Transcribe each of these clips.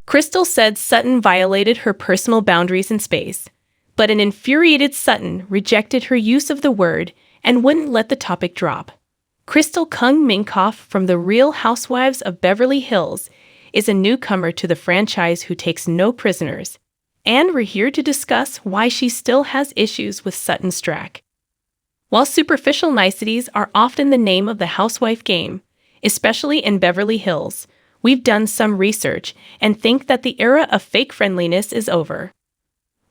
Crystal said Sutton violated her personal boundaries in space, but an infuriated Sutton rejected her use of the word and wouldn't let the topic drop. Crystal Minkoff from the Real Housewives of Beverly Hills is a newcomer to the franchise who takes no prisoners, and we're here to discuss why she still has issues with Sutton Stracke. While superficial niceties are often the name of the housewife game, especially in Beverly Hills, we've done some research and think that the era of fake friendliness is over.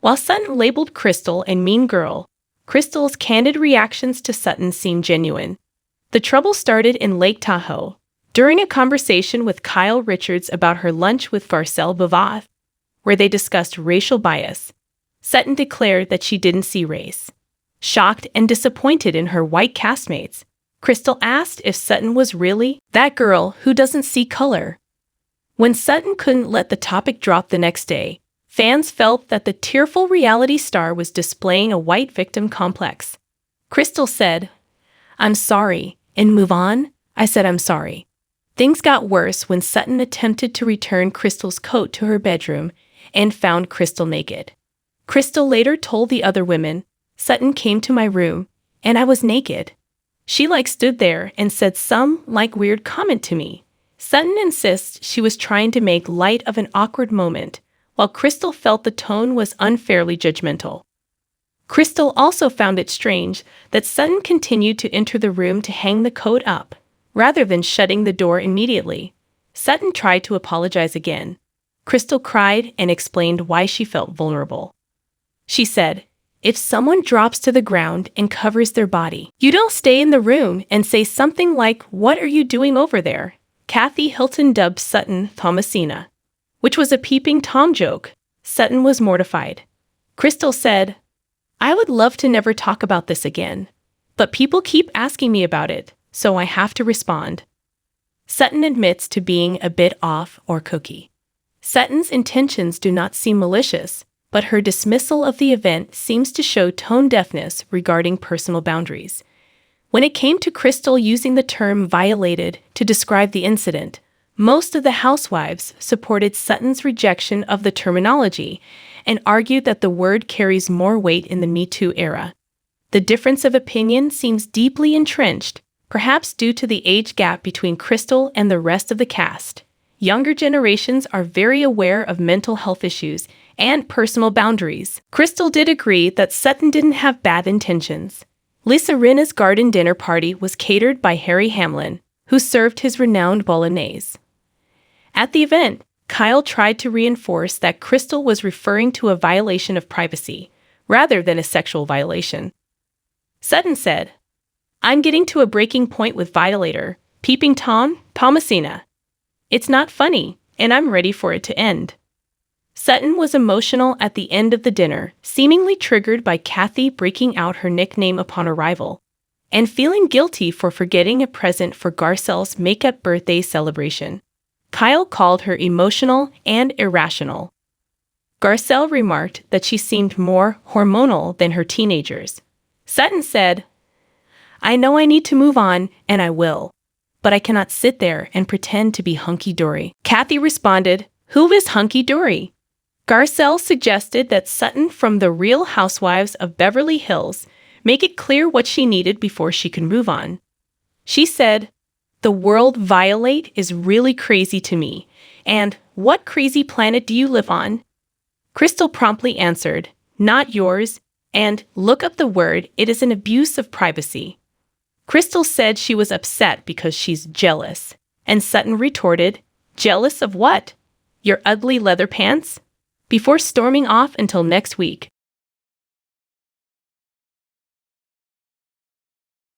While Sutton labeled Crystal a mean girl, Crystal's candid reactions to Sutton seem genuine. The trouble started in Lake Tahoe, during a conversation with Kyle Richards about her lunch with Garcelle Bavath, where they discussed racial bias. Sutton declared that she didn't see race. Shocked and disappointed in her white castmates, Crystal asked if Sutton was really that girl who doesn't see color. When Sutton couldn't let the topic drop the next day, fans felt that the tearful reality star was displaying a white victim complex. Crystal said, "I'm sorry," and move on. I said I'm sorry. Things got worse when Sutton attempted to return Crystal's coat to her bedroom and found Crystal naked. Crystal later told the other women, "Sutton came to my room, and I was naked. She stood there and said some weird comment to me." Sutton insists she was trying to make light of an awkward moment, while Crystal felt the tone was unfairly judgmental. Crystal also found it strange that Sutton continued to enter the room to hang the coat up, rather than shutting the door immediately. Sutton tried to apologize again. Crystal cried and explained why she felt vulnerable. She said, "If someone drops to the ground and covers their body, you don't stay in the room and say something like, 'What are you doing over there?'" Kathy Hilton dubbed Sutton Thomasina, which was a peeping Tom joke. Sutton was mortified. Crystal said, "I would love to never talk about this again, but people keep asking me about it, so I have to respond." Sutton admits to being a bit off or kooky. Sutton's intentions do not seem malicious, but her dismissal of the event seems to show tone deafness regarding personal boundaries. When it came to Crystal using the term violated to describe the incident, most of the housewives supported Sutton's rejection of the terminology and argued that the word carries more weight in the Me Too era. The difference of opinion seems deeply entrenched, perhaps due to the age gap between Crystal and the rest of the cast. Younger generations are very aware of mental health issues and personal boundaries. Crystal did agree that Sutton didn't have bad intentions. Lisa Rinna's garden dinner party was catered by Harry Hamlin, who served his renowned bolognese. At the event, Kyle tried to reinforce that Crystal was referring to a violation of privacy, rather than a sexual violation. Sutton said, "I'm getting to a breaking point with violator, peeping Tom, Thomasina. It's not funny, and I'm ready for it to end." Sutton was emotional at the end of the dinner, seemingly triggered by Kathy breaking out her nickname upon arrival, and feeling guilty for forgetting a present for Garcelle's makeup birthday celebration. Kyle called her emotional and irrational. Garcelle remarked that she seemed more hormonal than her teenagers. Sutton said, "I know I need to move on, and I will, but I cannot sit there and pretend to be hunky-dory." Kathy responded, "Who is hunky-dory?" Garcelle suggested that Sutton from the Real Housewives of Beverly Hills make it clear what she needed before she could move on. She said, "The word violate is really crazy to me, and what crazy planet do you live on?" Crystal promptly answered, "Not yours, and look up the word, it is an abuse of privacy." Crystal said she was upset because she's jealous, and Sutton retorted, "Jealous of what? Your ugly leather pants?" Before storming off until next week,